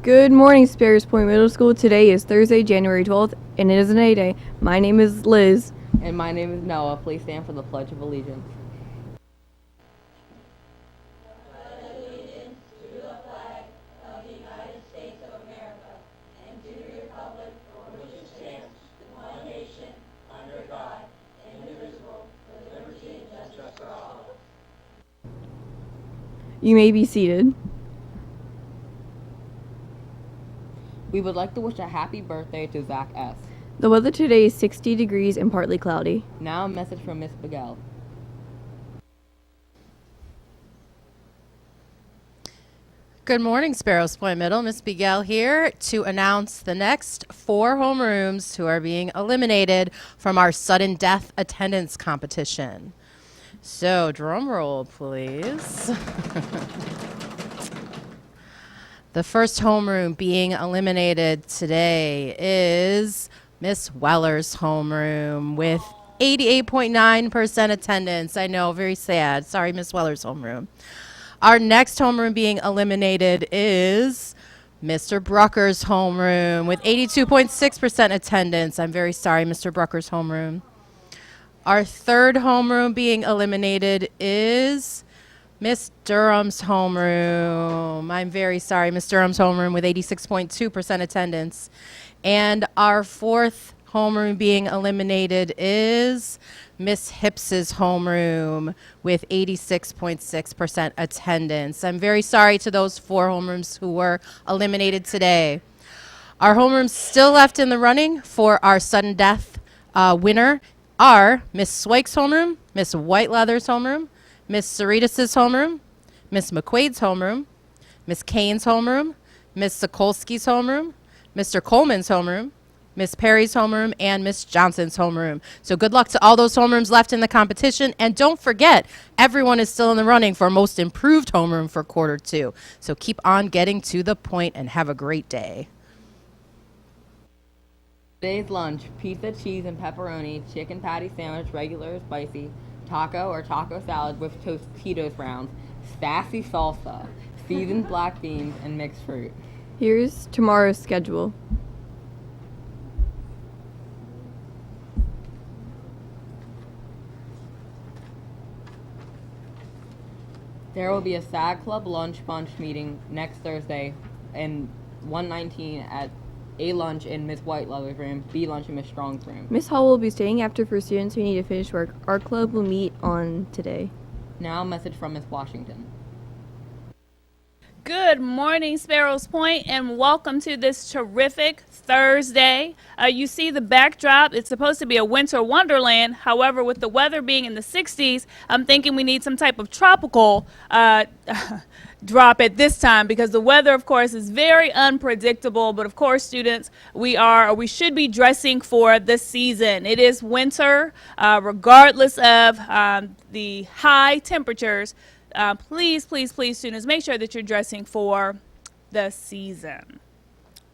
Good morning, Sparrows Point Middle School. Today is Thursday, January 12th, and it is an A Day. My name is Liz. And my name is Noah. Please stand for the Pledge of Allegiance. You may be seated. We would like to wish a happy birthday to Zach S. The weather today is 60 degrees and partly cloudy. Now a message from Ms.Begell. Good morning, Sparrows Point Middle. Ms.Begell here to announce the next 4 homerooms who are being eliminated from our sudden death attendance competition. So, drum roll, please. The first homeroom being eliminated today is Miss Weller's homeroom with 88.9% attendance. I know, very sad. Sorry, Miss Weller's homeroom. Our next homeroom being eliminated is Mr. Brucker's homeroom with 82.6% attendance. I'm very sorry, Mr. Brucker's homeroom. Our third homeroom being eliminated is Miss Durham's homeroom. I'm very sorry, Miss Durham's homeroom with 86.2% attendance. And our fourth homeroom being eliminated is Miss Hipps's homeroom with 86.6% attendance. I'm very sorry to those 4 homerooms who were eliminated today. Our homerooms still left in the running for our sudden death winner are Miss Swake's homeroom, Miss Whiteleather's homeroom, Miss Saritas' homeroom, Miss McQuaid's homeroom, Miss Kane's homeroom, Miss Sokolsky's homeroom, Mr. Coleman's homeroom, Miss Perry's homeroom, and Miss Johnson's homeroom. So good luck to all those homerooms left in the competition. And don't forget, everyone is still in the running for most improved homeroom for quarter 2. So keep on getting to the point and have a great day. Today's lunch: pizza, cheese, and pepperoni, chicken patty sandwich, regular or spicy, taco or taco salad with Tostitos browns, sassy salsa, seasoned black beans, and mixed fruit. Here's tomorrow's schedule. There will be a SAG Club lunch bunch meeting next Thursday in 119 at A lunch in Miss Whiteleather's room, B lunch in Miss Strong's room. Miss Hall will be staying after for students who need to finish work. Our club will meet on today. Now a message from Miss Washington. Good morning, Sparrows Point, and welcome to this terrific Thursday. You see the backdrop. It's supposed to be a winter wonderland. However, with the weather being in the 60s, I'm thinking we need some type of tropical drop at this time, because the weather, of course, is very unpredictable. But of course, students, we should be dressing for the season. It is winter, regardless of the high temperatures. Please, students, make sure that you're dressing for the season.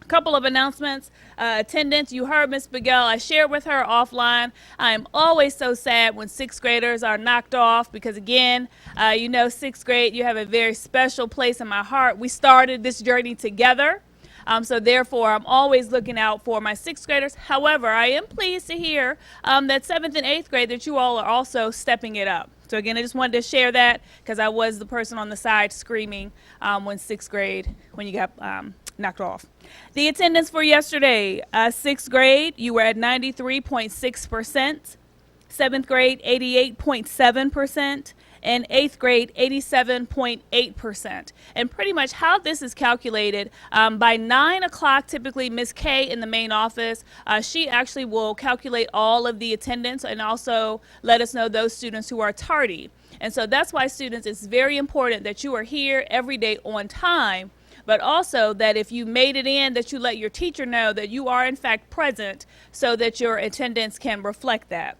A couple of announcements. Attendance, you heard Ms.Begell. I shared with her offline. I am always so sad when 6th graders are knocked off because, again, 6th grade, you have a very special place in my heart. We started this journey together. So therefore, I'm always looking out for my 6th graders. However, I am pleased to hear that 7th and 8th grade, that you all are also stepping it up. So again, I just wanted to share that because I was the person on the side screaming when 6th grade, when you got knocked off. The attendance for yesterday, 6th grade, you were at 93.6%, 7th grade, 88.7%, and 8th grade, 87.8%. And pretty much how this is calculated, by 9 o'clock, typically Ms. K in the main office, she actually will calculate all of the attendance and also let us know those students who are tardy. And so that's why, students, it's very important that you are here every day on time, but also that if you made it in, that you let your teacher know that you are in fact present so that your attendance can reflect that.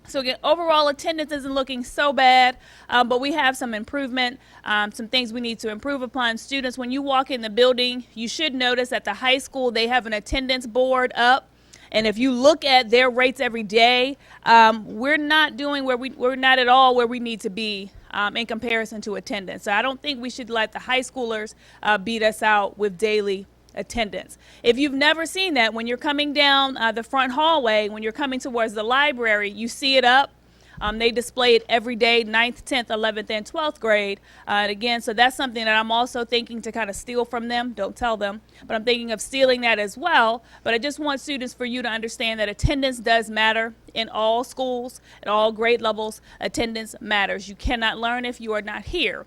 So again, overall attendance isn't looking so bad, but we have some improvement, some things we need to improve upon. Students, when you walk in the building, you should notice at the high school they have an attendance board up. And if you look at their rates every day, we're not at all where we need to be in comparison to attendance. So I don't think we should let the high schoolers beat us out with daily attendance. If you've never seen that, when you're coming down the front hallway, when you're coming towards the library, you see it up. They display it every day, 9th, 10th, 11th, and 12th grade. And again, so that's something that I'm also thinking to kind of steal from them. Don't tell them, but I'm thinking of stealing that as well. But I just want students, for you to understand that attendance does matter in all schools, at all grade levels. Attendance matters. You cannot learn if you are not here.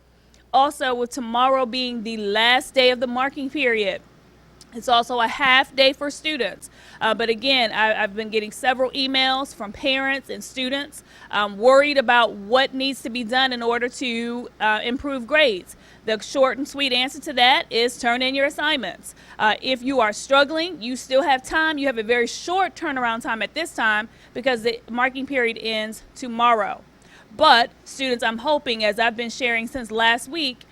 Also, with tomorrow being the last day of the marking period, it's also a half day for students. But again, I've been getting several emails from parents and students worried about what needs to be done in order to improve grades. The short and sweet answer to that is turn in your assignments. If you are struggling, you still have time. You have a very short turnaround time at this time because the marking period ends tomorrow. But students, I'm hoping, as I've been sharing since last week,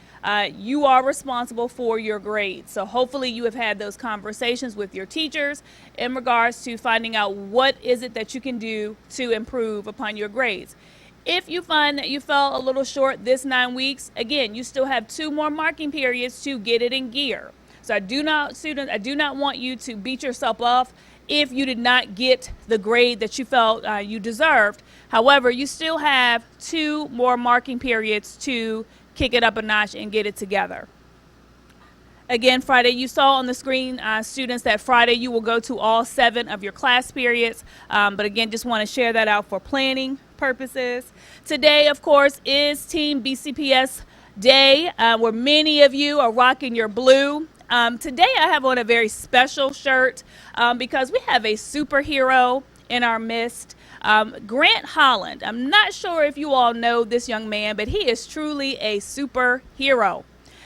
you are responsible for your grades. So hopefully you have had those conversations with your teachers in regards to finding out what is it that you can do to improve upon your grades. If you find that you fell a little short this 9 weeks, again, you still have 2 more marking periods to get it in gear. So I do not want you to beat yourself up if you did not get the grade that you felt you deserved. However, you still have 2 more marking periods to kick it up a notch and get it together. Again, Friday, you saw on the screen, students, that Friday you will go to all 7 of your class periods. But again, just want to share that out for planning purposes. Today, of course, is Team BCPS Day, where many of you are rocking your blue. Today I have on a very special shirt because we have a superhero in our midst. Grant Holland. I'm not sure if you all know this young man, but he is truly a superhero.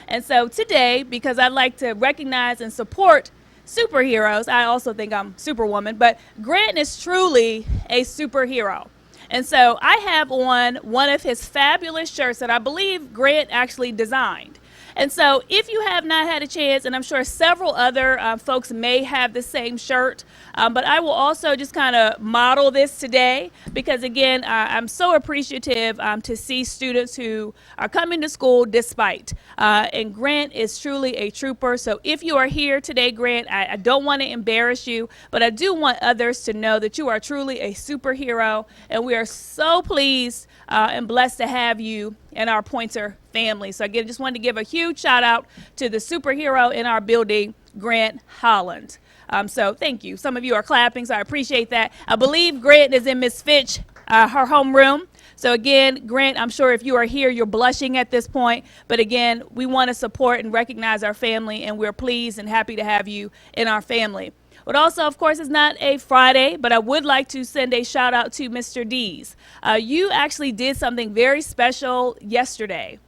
And so today, because I like to recognize and support superheroes, I also think I'm Superwoman, but Grant is truly a superhero. And so I have on one of his fabulous shirts that I believe Grant actually designed. And so if you have not had a chance, and I'm sure several other folks may have the same shirt, but I will also just kind of model this today because, again, I'm so appreciative to see students who are coming to school despite. And Grant is truly a trooper. So if you are here today, Grant, I don't want to embarrass you, but I do want others to know that you are truly a superhero. And we are so pleased and blessed to have you in our Pointer family. So again, just wanted to give a huge shout out to the superhero in our building, Grant Holland. So thank you. Some of you are clapping, so I appreciate that. I believe Grant is in Miss Fitch, her homeroom. So again, Grant, I'm sure if you are here, you're blushing at this point. But again, we want to support and recognize our family, and we're pleased and happy to have you in our family. But also, of course, it's not a Friday, but I would like to send a shout out to Mr. Dees. You actually did something very special yesterday.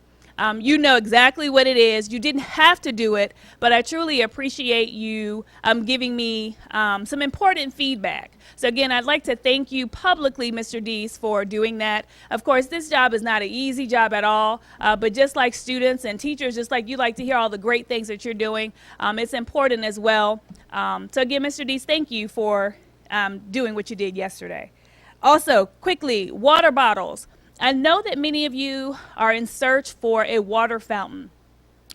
You know exactly what it is. You didn't have to do it, but I truly appreciate you giving me some important feedback. So again, I'd like to thank you publicly, Mr. Dees, for doing that. Of course, this job is not an easy job at all, but just like students and teachers, just like you like to hear all the great things that you're doing, it's important as well. So again, Mr. Dees, thank you for doing what you did yesterday. Also, quickly, water bottles. I know that many of you are in search for a water fountain.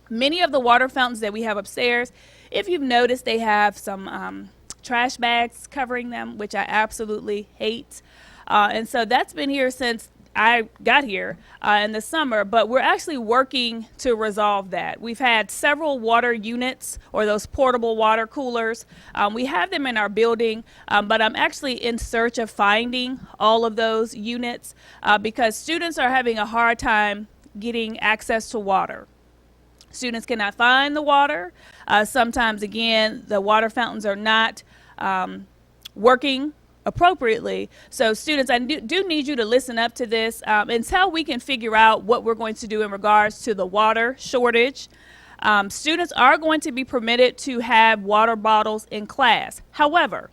Many of the water fountains that we have upstairs, if you've noticed, they have some trash bags covering them, which I absolutely hate. And so that's been here since I got here in the summer, but we're actually working to resolve that. We've had several water units, or those portable water coolers. We have them in our building, but I'm actually in search of finding all of those units because students are having a hard time getting access to water. Students cannot find the water. Sometimes, again, the water fountains are not working appropriately. So students, I do need you to listen up to this until we can figure out what we're going to do in regards to the water shortage. Students are going to be permitted to have water bottles in class. However,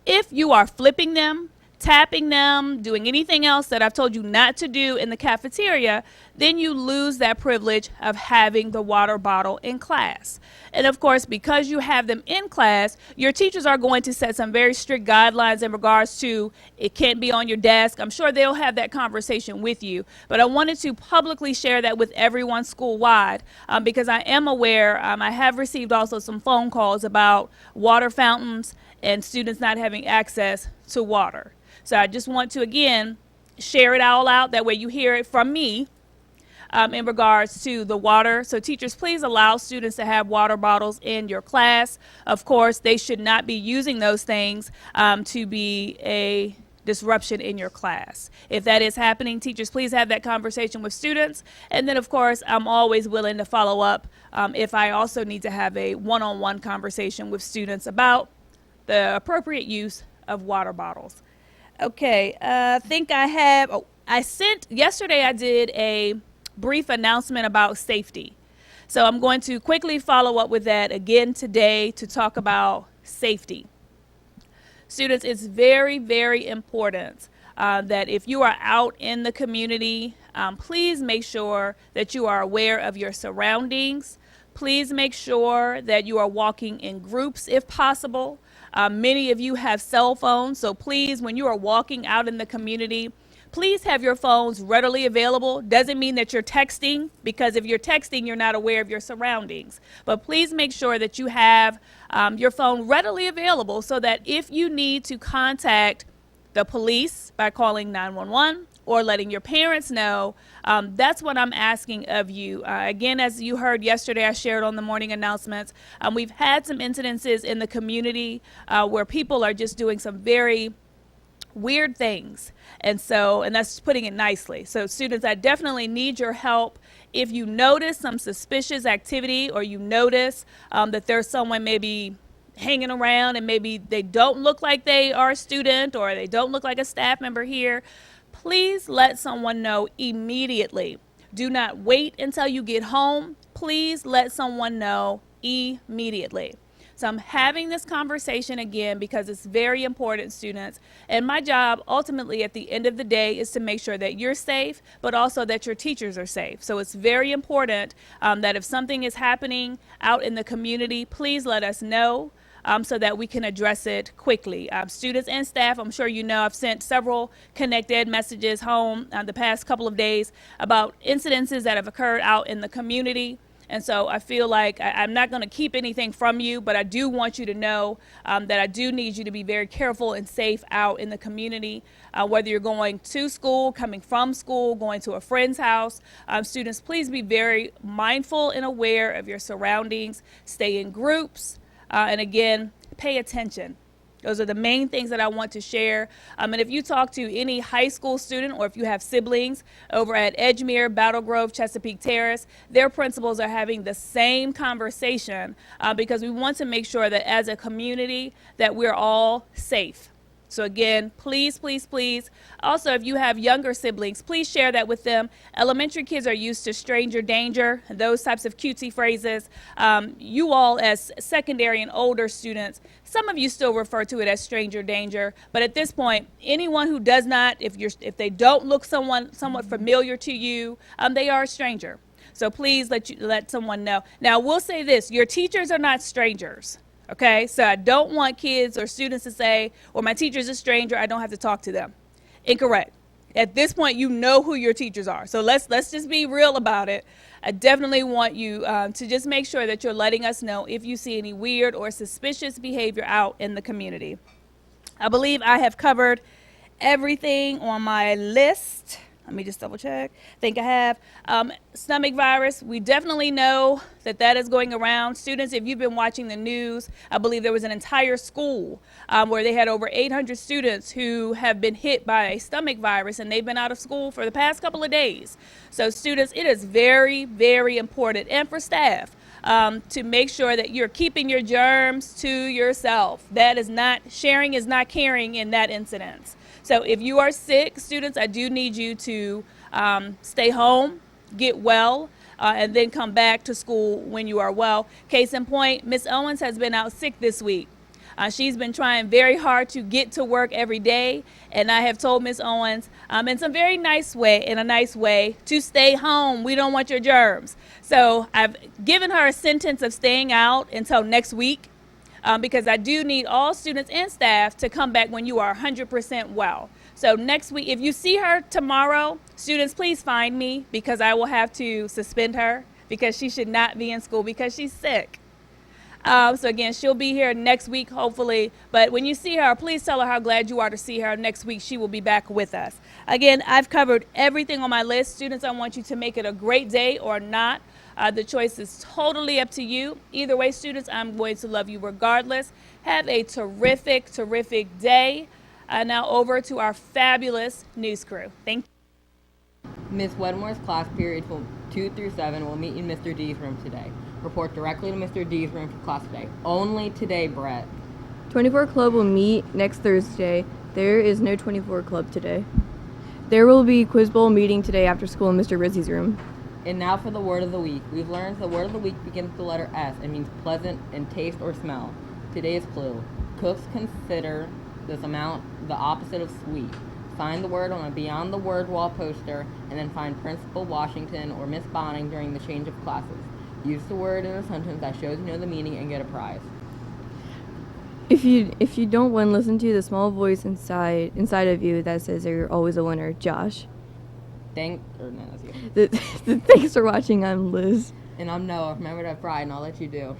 if you are flipping them, tapping them, doing anything else that I've told you not to do in the cafeteria, then you lose that privilege of having the water bottle in class. And of course, because you have them in class, your teachers are going to set some very strict guidelines in regards to it can't be on your desk. I'm sure they'll have that conversation with you, but I wanted to publicly share that with everyone school-wide because I am aware, I have received also some phone calls about water fountains and students not having access to water. So I just want to, again, share it all out. That way you hear it from me in regards to the water. So teachers, please allow students to have water bottles in your class. Of course, they should not be using those things to be a disruption in your class. If that is happening, teachers, please have that conversation with students. And then, of course, I'm always willing to follow up if I also need to have a one-on-one conversation with students about the appropriate use of water bottles. Okay, I think I have, yesterday I did a brief announcement about safety. So I'm going to quickly follow up with that again today to talk about safety. Students, it's very, very important that if you are out in the community, please make sure that you are aware of your surroundings. Please make sure that you are walking in groups if possible. Many of you have cell phones, so please, when you are walking out in the community, please have your phones readily available. Doesn't mean that you're texting, because if you're texting, you're not aware of your surroundings. But please make sure that you have your phone readily available so that if you need to contact the police by calling 911 or letting your parents know, that's what I'm asking of you. Again, as you heard yesterday, I shared on the morning announcements, we've had some incidences in the community where people are just doing some very weird things. And that's putting it nicely. So students, I definitely need your help. If you notice some suspicious activity, or you notice that there's someone maybe hanging around and maybe they don't look like they are a student or they don't look like a staff member here, please let someone know immediately. Do not wait until you get home. Please let someone know immediately. So I'm having this conversation again because it's very important, students. And my job ultimately at the end of the day is to make sure that you're safe, but also that your teachers are safe. So it's very important that if something is happening out in the community, please let us know so that we can address it quickly. Students and staff, I'm sure you know, I've sent several Connect Ed messages home the past couple of days about incidences that have occurred out in the community. And so I feel like I'm not going to keep anything from you, but I do want you to know that I do need you to be very careful and safe out in the community, whether you're going to school, coming from school, going to a friend's house. Students, please be very mindful and aware of your surroundings. Stay in groups, and again, pay attention. Those are the main things that I want to share. And if you talk to any high school student, or if you have siblings over at Edgemere, Battle Grove, Chesapeake Terrace, their principals are having the same conversation because we want to make sure that as a community that we're all safe. So again, please, please, please. Also, if you have younger siblings, please share that with them. Elementary kids are used to stranger danger, those types of cutesy phrases. You all as secondary and older students, some of you still refer to it as stranger danger, but at this point, anyone who does not, if they don't look somewhat familiar to you, they are a stranger. So please let someone know. Now, we'll say this, your teachers are not strangers. Okay, so I don't want kids or students to say, well, my teacher's a stranger, I don't have to talk to them. Incorrect. At this point, you know who your teachers are. So let's just be real about it. I definitely want you to just make sure that you're letting us know if you see any weird or suspicious behavior out in the community. I believe I have covered everything on my list. Let me just double check. I think I have. Stomach virus, we definitely know that is going around. Students, if you've been watching the news, I believe there was an entire school where they had over 800 students who have been hit by a stomach virus, and they've been out of school for the past couple of days. So students, it is very, very important, and for staff, to make sure that you're keeping your germs to yourself. Sharing is not caring in that incident. So if you are sick, students, I do need you to stay home, get well, and then come back to school when you are well. Case in point, Ms. Owens has been out sick this week. She's been trying very hard to get to work every day, and I have told Ms. Owens in some very nice way, to stay home. We don't want your germs. So I've given her a sentence of staying out until next week, because I do need all students and staff to come back when you are 100% well. So next week, if you see her tomorrow, students, please find me, because I will have to suspend her because she should not be in school because she's sick. So again, she'll be here next week, hopefully. But when you see her, please tell her how glad you are to see her. Next week, she will be back with us. Again, I've covered everything on my list. Students, I want you to make it a great day or not. The choice is totally up to you. Either way, students, I'm going to love you regardless. Have a terrific, terrific day. Now over to our fabulous news crew. Thank you. Ms. Wedmore's class periods 2 through 7 will meet in Mr. D's room today. Report directly to Mr. D's room for class today. Only today, Brett. 24 Club will meet next Thursday. There is no 24 Club today. There will be Quiz Bowl meeting today after school in Mr. Rizzi's room. And now for the word of the week. We've learned the word of the week begins with the letter S and means pleasant in taste or smell. Today's clue. Cooks consider this amount the opposite of sweet. Find the word on a Beyond the Word wall poster and then find Principal Washington or Miss Bonning during the change of classes. Use the word in a sentence that shows you know the meaning and get a prize. If you don't win, listen to the small voice inside of you that says you're always a winner. Josh. That's you. Thanks for watching. I'm Liz. And I'm Noah. Remember to have pride and I'll let you do.